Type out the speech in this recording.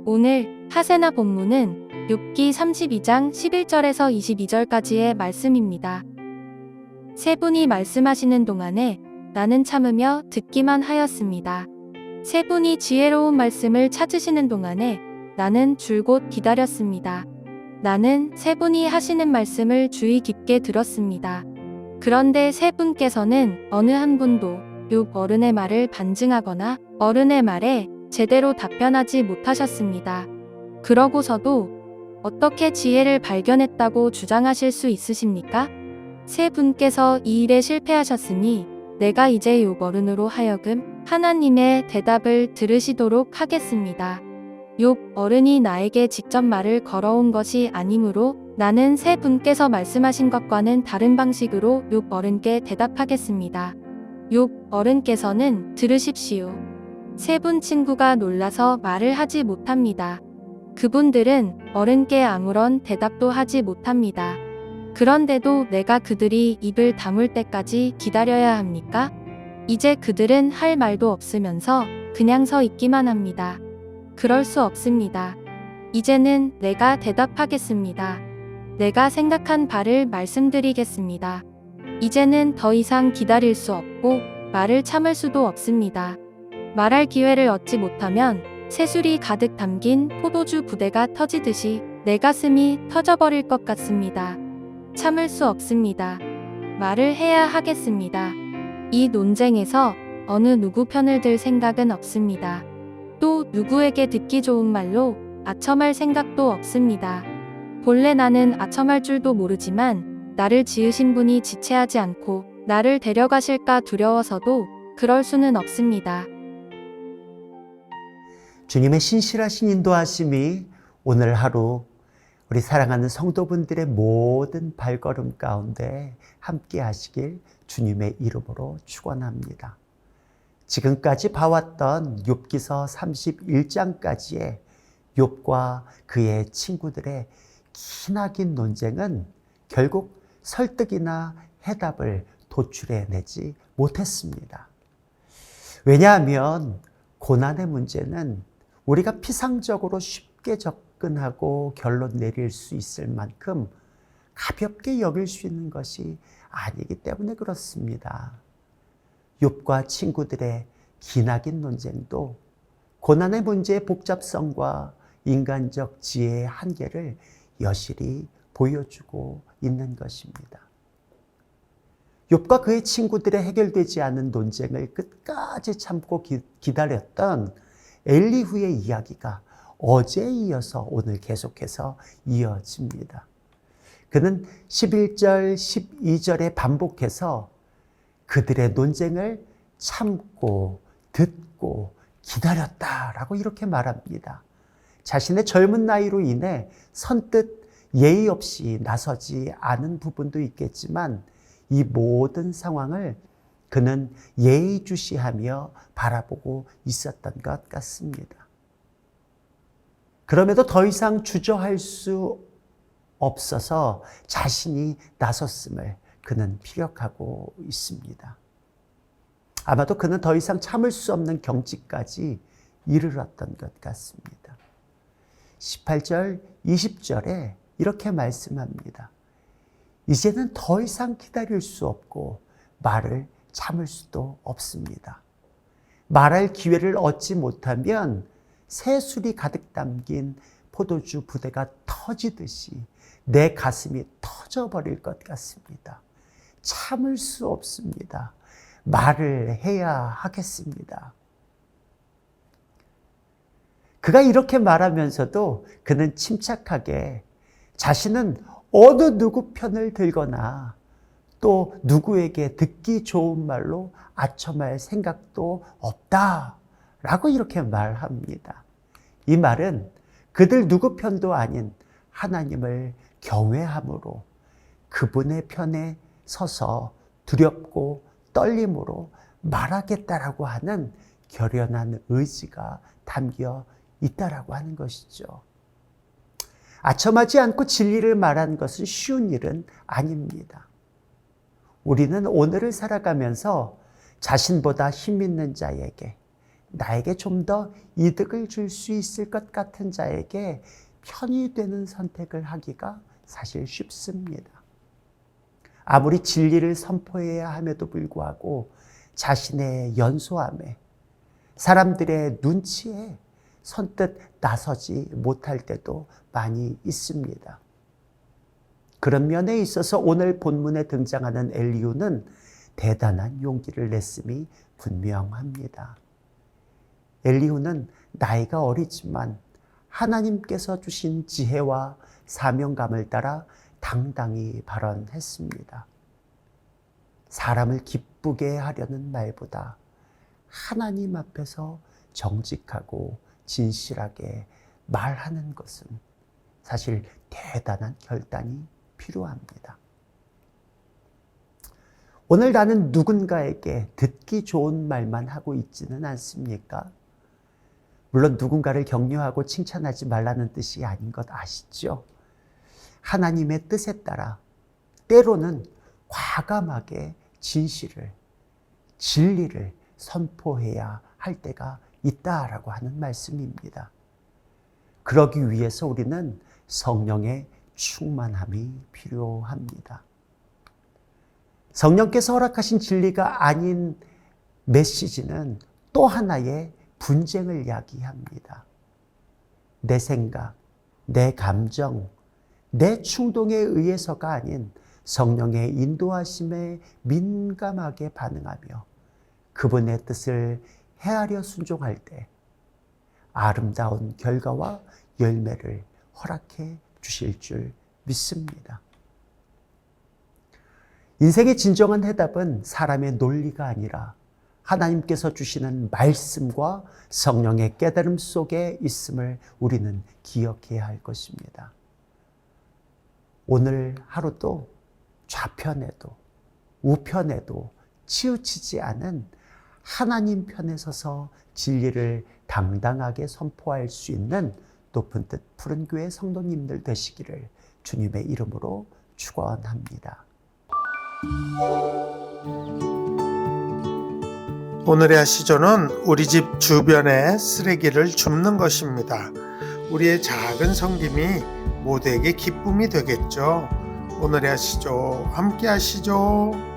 오늘 하세나 본문은 욥기 32장 11절에서 22절까지의 말씀입니다. 세 분이 말씀하시는 동안에 나는 참으며 듣기만 하였습니다. 세 분이 지혜로운 말씀을 찾으시는 동안에 나는 줄곧 기다렸습니다. 나는 세 분이 하시는 말씀을 주의 깊게 들었습니다. 그런데 세 분께서는 어느 한 분도 욥 어른의 말을 반증하거나 어른의 말에 제대로 답변하지 못하셨습니다. 그러고서도 어떻게 지혜를 발견했다고 주장하실 수 있으십니까? 세 분께서 이 일에 실패하셨으니 내가 이제 욥 어른으로 하여금 하나님의 대답을 들으시도록 하겠습니다. 욥 어른이 나에게 직접 말을 걸어온 것이 아니므로 나는 세 분께서 말씀하신 것과는 다른 방식으로 욥 어른께 대답하겠습니다. 욥 어른께서는 들으십시오. 세 분 친구가 놀라서 말을 하지 못합니다. 그분들은 어른께 아무런 대답도 하지 못합니다. 그런데도 내가 그들이 입을 다물 때까지 기다려야 합니까? 이제 그들은 할 말도 없으면서 그냥 서 있기만 합니다. 그럴 수 없습니다. 이제는 내가 대답하겠습니다. 내가 생각한 바를 말씀드리겠습니다. 이제는 더 이상 기다릴 수 없고 말을 참을 수도 없습니다. 말할 기회를 얻지 못하면 새술이 가득 담긴 포도주 부대가 터지듯이 내 가슴이 터져버릴 것 같습니다. 참을 수 없습니다. 말을 해야 하겠습니다. 이 논쟁에서 어느 누구 편을 들 생각은 없습니다. 또 누구에게 듣기 좋은 말로 아첨할 생각도 없습니다. 본래 나는 아첨할 줄도 모르지만 나를 지으신 분이 지체하지 않고 나를 데려가실까 두려워서도 그럴 수는 없습니다. 주님의 신실하신 인도하심이 오늘 하루 우리 사랑하는 성도분들의 모든 발걸음 가운데 함께 하시길 주님의 이름으로 축원합니다. 지금까지 봐왔던 욥기서 31장까지의 욥과 그의 친구들의 기나긴 논쟁은 결국 설득이나 해답을 도출해내지 못했습니다. 왜냐하면 고난의 문제는 우리가 피상적으로 쉽게 접근하고 결론 내릴 수 있을 만큼 가볍게 여길 수 있는 것이 아니기 때문에 그렇습니다. 욥과 친구들의 기나긴 논쟁도 고난의 문제의 복잡성과 인간적 지혜의 한계를 여실히 보여주고 있는 것입니다. 욥과 그의 친구들의 해결되지 않은 논쟁을 끝까지 참고 기다렸던 엘리후의 이야기가 어제에 이어서 오늘 계속해서 이어집니다. 그는 11절, 12절에 반복해서 그들의 논쟁을 참고 듣고 기다렸다라고 이렇게 말합니다. 자신의 젊은 나이로 인해 선뜻 예의 없이 나서지 않은 부분도 있겠지만 이 모든 상황을 그는 예의주시하며 바라보고 있었던 것 같습니다. 그럼에도 더 이상 주저할 수 없어서 자신이 나섰음을 그는 피력하고 있습니다. 아마도 그는 더 이상 참을 수 없는 경지까지 이르렀던 것 같습니다. 18절, 20절에 이렇게 말씀합니다. 이제는 더 이상 기다릴 수 없고 말을 참을 수도 없습니다. 말할 기회를 얻지 못하면 새술이 가득 담긴 포도주 부대가 터지듯이 내 가슴이 터져버릴 것 같습니다. 참을 수 없습니다. 말을 해야 하겠습니다. 그가 이렇게 말하면서도 그는 침착하게 자신은 어느 누구 편을 들거나 또 누구에게 듣기 좋은 말로 아첨할 생각도 없다라고 이렇게 말합니다. 이 말은 그들 누구 편도 아닌 하나님을 경외함으로 그분의 편에 서서 두렵고 떨림으로 말하겠다라고 하는 결연한 의지가 담겨 있다라고 하는 것이죠. 아첨하지 않고 진리를 말하는 것은 쉬운 일은 아닙니다. 우리는 오늘을 살아가면서 자신보다 힘 있는 자에게, 나에게 좀 더 이득을 줄 수 있을 것 같은 자에게 편이 되는 선택을 하기가 사실 쉽습니다. 아무리 진리를 선포해야 함에도 불구하고 자신의 연소함에, 사람들의 눈치에 선뜻 나서지 못할 때도 많이 있습니다. 그런 면에 있어서 오늘 본문에 등장하는 엘리후는 대단한 용기를 냈음이 분명합니다. 엘리후는 나이가 어리지만 하나님께서 주신 지혜와 사명감을 따라 당당히 발언했습니다. 사람을 기쁘게 하려는 말보다 하나님 앞에서 정직하고 진실하게 말하는 것은 사실 대단한 결단이 필요합니다. 오늘 나는 누군가에게 듣기 좋은 말만 하고 있지는 않습니까? 물론 누군가를 격려하고 칭찬하지 말라는 뜻이 아닌 것 아시죠? 하나님의 뜻에 따라 때로는 과감하게 진실을, 진리를 선포해야 할 때가 있다라고 하는 말씀입니다. 그러기 위해서 우리는 성령의 충만함이 필요합니다. 성령께서 허락하신 진리가 아닌 메시지는 또 하나의 분쟁을 야기합니다. 내 생각, 내 감정, 내 충동에 의해서가 아닌 성령의 인도하심에 민감하게 반응하며 그분의 뜻을 헤아려 순종할 때 아름다운 결과와 열매를 허락해 주실 줄 믿습니다. 인생의 진정한 해답은 사람의 논리가 아니라 하나님께서 주시는 말씀과 성령의 깨달음 속에 있음을 우리는 기억해야 할 것입니다. 오늘 하루도 좌편에도 우편에도 치우치지 않은 하나님 편에 서서 진리를 당당하게 선포할 수 있는 높은 뜻 푸른 교회 성도님들 되시기를 주님의 이름으로 축원합니다. 오늘의 시조는 우리 집 주변의 쓰레기를 줍는 것입니다. 우리의 작은 섬김이 모두에게 기쁨이 되겠죠. 오늘의 시조 함께 하시죠.